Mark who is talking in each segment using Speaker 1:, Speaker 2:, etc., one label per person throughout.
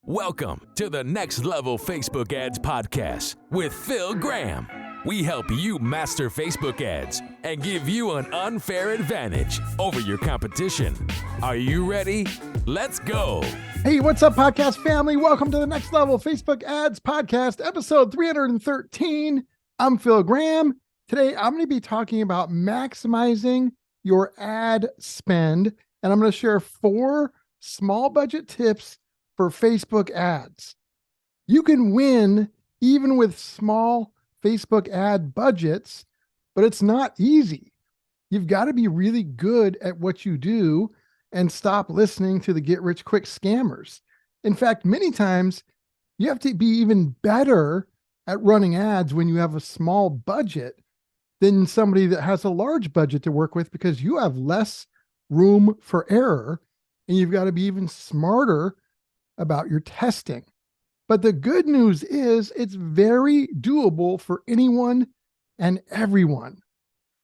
Speaker 1: Welcome to the Next Level Facebook Ads Podcast with Phil Graham. We help you master Facebook ads and give you an unfair advantage over your competition. Are you ready? Let's go.
Speaker 2: Hey, what's up, podcast family? Welcome to the Next Level Facebook Ads Podcast, episode 313. I'm Phil Graham. Today, I'm going to be talking about maximizing your ad spend, and I'm going to share 4 small budget tips for Facebook ads. You can win even with small Facebook ad budgets, but it's not easy. You've got to be really good at what you do and stop listening to the get-rich-quick scammers. In fact, many times you have to be even better at running ads when you have a small budget than somebody that has a large budget to work with, because you have less room for error and you've got to be even smarter about your testing. But the good news is it's very doable for anyone and everyone.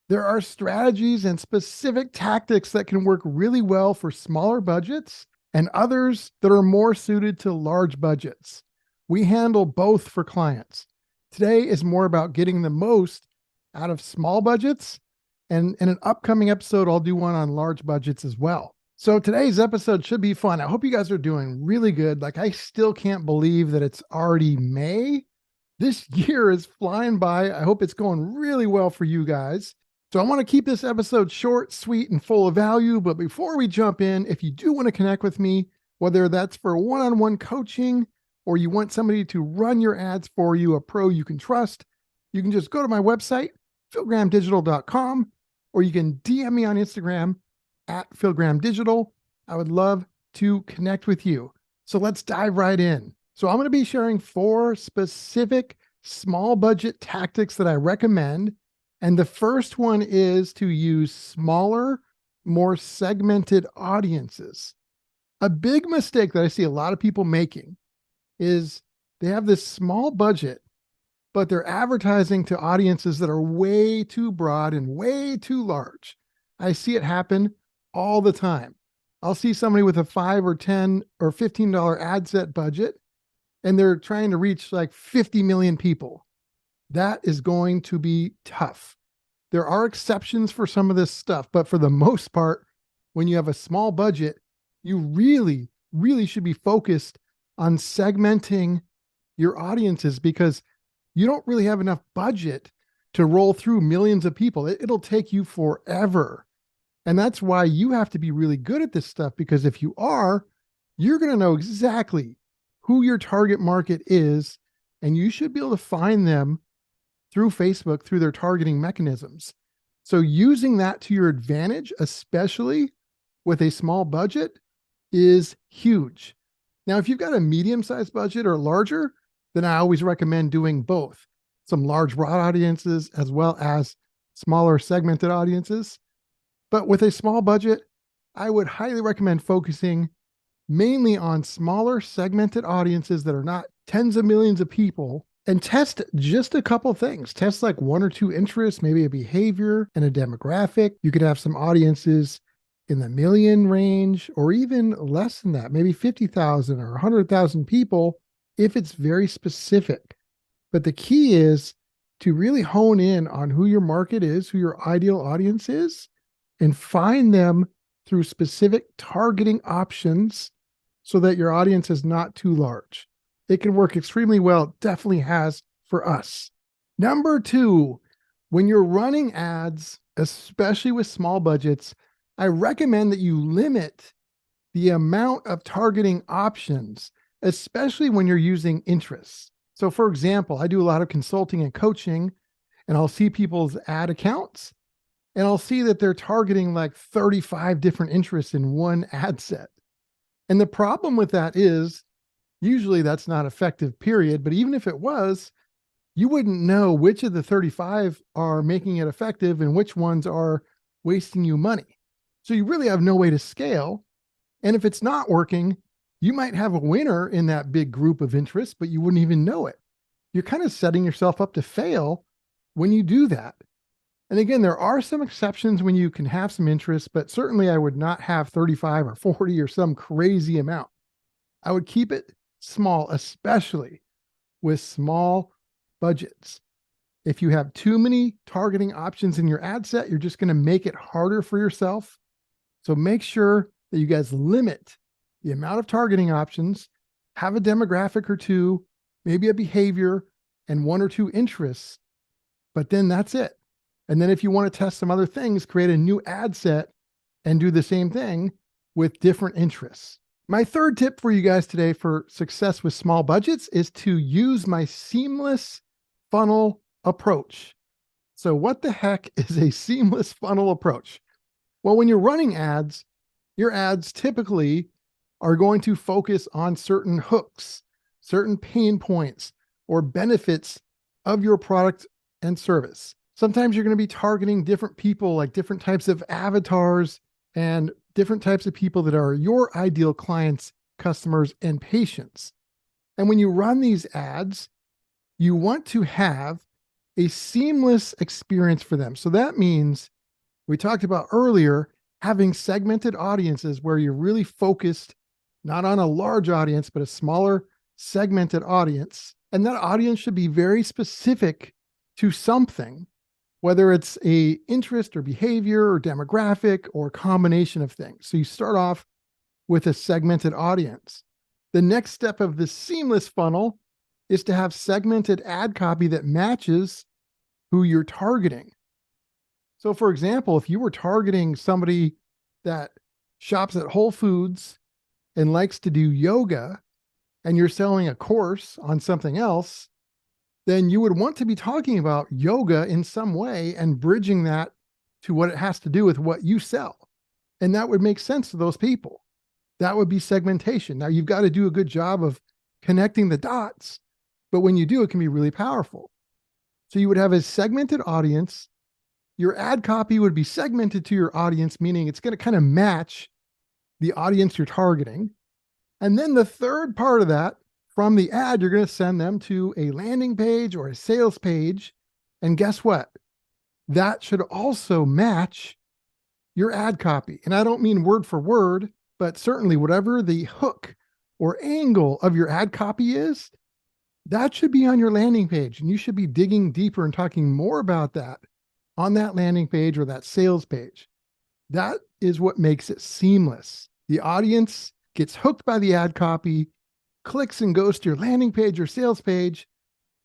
Speaker 2: There are strategies and specific tactics that can work really well for smaller budgets and others that are more suited to large budgets. We handle both for clients. Today is more about getting the most out of small budgets, and in an upcoming episode, I'll do one on large budgets as well. So today's episode should be fun. I hope you guys are doing really good. Like, I still can't believe that it's already May. This year is flying by. I hope it's going really well for you guys. So I want to keep this episode short, sweet, and full of value. But before we jump in, if you do want to connect with me, whether that's for one-on-one coaching or you want somebody to run your ads for you, a pro you can trust, you can just go to my website, philgrahamdigital.com, or you can DM me on Instagram at philgrahamdigital. I would love to connect with you. So let's dive right in. So I'm going to be sharing 4 specific small budget tactics that I recommend. And the first one is to use smaller, more segmented audiences. A big mistake that I see a lot of people making is they have this small budget, but they're advertising to audiences that are way too broad and way too large. I see it happen all the time. I'll see somebody with a $5 or $10 or $15 ad set budget, and they're trying to reach like 50 million people. That is going to be tough. There are exceptions for some of this stuff, but for the most part, when you have a small budget, you really, really should be focused on segmenting your audiences, because you don't really have enough budget to roll through millions of people. It'll take you forever. And that's why you have to be really good at this stuff, because if you are, you're going to know exactly who your target market is, and you should be able to find them through Facebook, through their targeting mechanisms. So using that to your advantage, especially with a small budget, is huge. Now, if you've got a medium-sized budget or larger, then I always recommend doing both. Some large broad audiences as well as smaller segmented audiences. But with a small budget, I would highly recommend focusing mainly on smaller segmented audiences that are not tens of millions of people, and test just a couple things. Test like 1 or 2 interests, maybe a behavior and a demographic. You could have some audiences in the million range or even less than that, maybe 50,000 or 100,000 people if it's very specific. But the key is to really hone in on who your market is, who your ideal audience is, and find them through specific targeting options so that your audience is not too large. It can work extremely well. It definitely has for us. Number 2, when you're running ads, especially with small budgets, I recommend that you limit the amount of targeting options, especially when you're using interests. So for example, I do a lot of consulting and coaching, and I'll see people's ad accounts, and I'll see that they're targeting like 35 different interests in one ad set. And the problem with that is usually that's not effective, period. But even if it was, you wouldn't know which of the 35 are making it effective and which ones are wasting you money. So you really have no way to scale. And if it's not working, you might have a winner in that big group of interests, but you wouldn't even know it. You're kind of setting yourself up to fail when you do that. And again, there are some exceptions when you can have some interest, but certainly I would not have 35 or 40 or some crazy amount. I would keep it small, especially with small budgets. If you have too many targeting options in your ad set, you're just going to make it harder for yourself. So make sure that you guys limit the amount of targeting options, have a demographic or two, maybe a behavior, and one or two interests, but then that's it. And then if you want to test some other things, create a new ad set and do the same thing with different interests. My third tip for you guys today for success with small budgets is to use my seamless funnel approach. So what the heck is a seamless funnel approach? Well, when you're running ads, your ads typically are going to focus on certain hooks, certain pain points, or benefits of your product and service. Sometimes you're going to be targeting different people, like different types of avatars and different types of people that are your ideal clients, customers, and patients. And when you run these ads, you want to have a seamless experience for them. So that means we talked about earlier, having segmented audiences where you're really focused not on a large audience, but a smaller segmented audience. And that audience should be very specific to something, whether it's a interest or behavior or demographic or combination of things. So you start off with a segmented audience. The next step of the seamless funnel is to have segmented ad copy that matches who you're targeting. So for example, if you were targeting somebody that shops at Whole Foods and likes to do yoga, and you're selling a course on something else, then you would want to be talking about yoga in some way and bridging that to what it has to do with what you sell. And that would make sense to those people. That would be segmentation. Now you've got to do a good job of connecting the dots, but when you do, it can be really powerful. So you would have a segmented audience. Your ad copy would be segmented to your audience, meaning it's going to kind of match the audience you're targeting. And then the third part of that, from the ad, you're going to send them to a landing page or a sales page. And guess what? That should also match your ad copy. And I don't mean word for word, but certainly whatever the hook or angle of your ad copy is, that should be on your landing page. And you should be digging deeper and talking more about that on that landing page or that sales page. That is what makes it seamless. The audience gets hooked by the ad copy, clicks and goes to your landing page or sales page,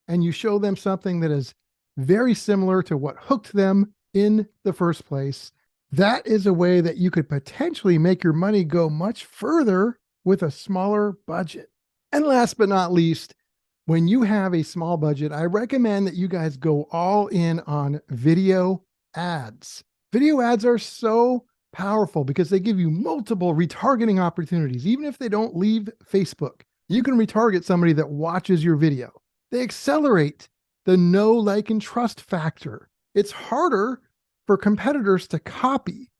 Speaker 2: and you show them something that is very similar to what hooked them in the first place. That is a way that you could potentially make your money go much further with a smaller budget. And last but not least, when you have a small budget, I recommend that you guys go all in on video ads. Video ads are so powerful because they give you multiple retargeting opportunities. Even if they don't leave Facebook, you can retarget somebody that watches your video. They accelerate the know, like, and trust factor. It's harder for competitors to copy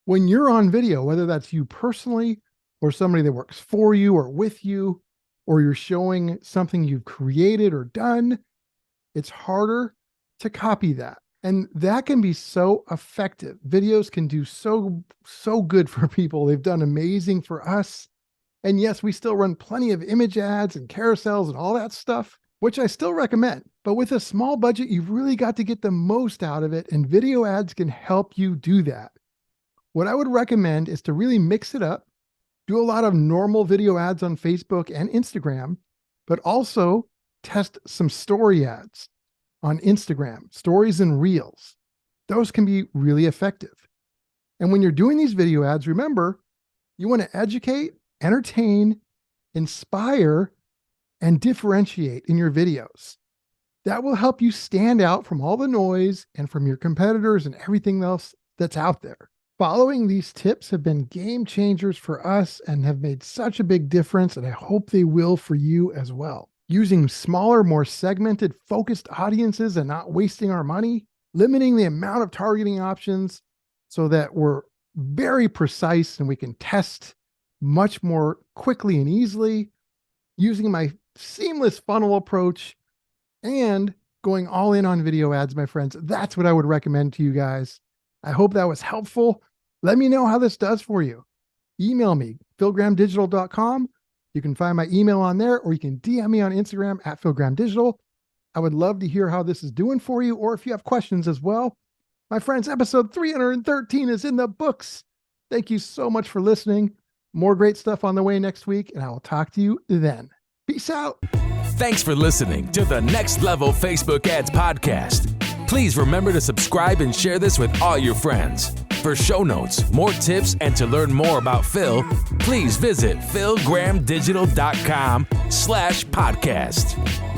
Speaker 2: when you're on video, whether that's you personally or somebody that works for you or with you, or you're showing something you've created or done. It's harder to copy that. And that can be so effective. Videos can do so good for people. They've done amazing for us. And yes, we still run plenty of image ads and carousels and all that stuff, which I still recommend. But with a small budget, you've really got to get the most out of it. And video ads can help you do that. What I would recommend is to really mix it up. Do a lot of normal video ads on Facebook and Instagram, but also test some story ads on Instagram, stories and reels. Those can be really effective. And when you're doing these video ads, remember, you want to educate, entertain, inspire, and differentiate in your videos. That will help you stand out from all the noise and from your competitors and everything else that's out there. Following these tips have been game changers for us and have made such a big difference, and I hope they will for you as well. Using smaller, more segmented, focused audiences and not wasting our money, limiting the amount of targeting options so that we're very precise and we can test much more quickly and easily, using my seamless funnel approach, and going all in on video ads, my friends. That's what I would recommend to you guys. I hope that was helpful. Let me know how this does for you. Email me, philgrahamdigital.com, You can find my email on there, or you can DM me on Instagram at Phil Graham Digital. I would love to hear how this is doing for you, or if you have questions as well. My friends, episode 313 is in the books. Thank you so much for listening. More great stuff on the way next week, and I will talk to you then. Peace out.
Speaker 1: Thanks for listening to the Next Level Facebook Ads Podcast. Please remember to subscribe and share this with all your friends. For show notes, more tips, and to learn more about Phil, please visit philgrahamdigital.com/podcast.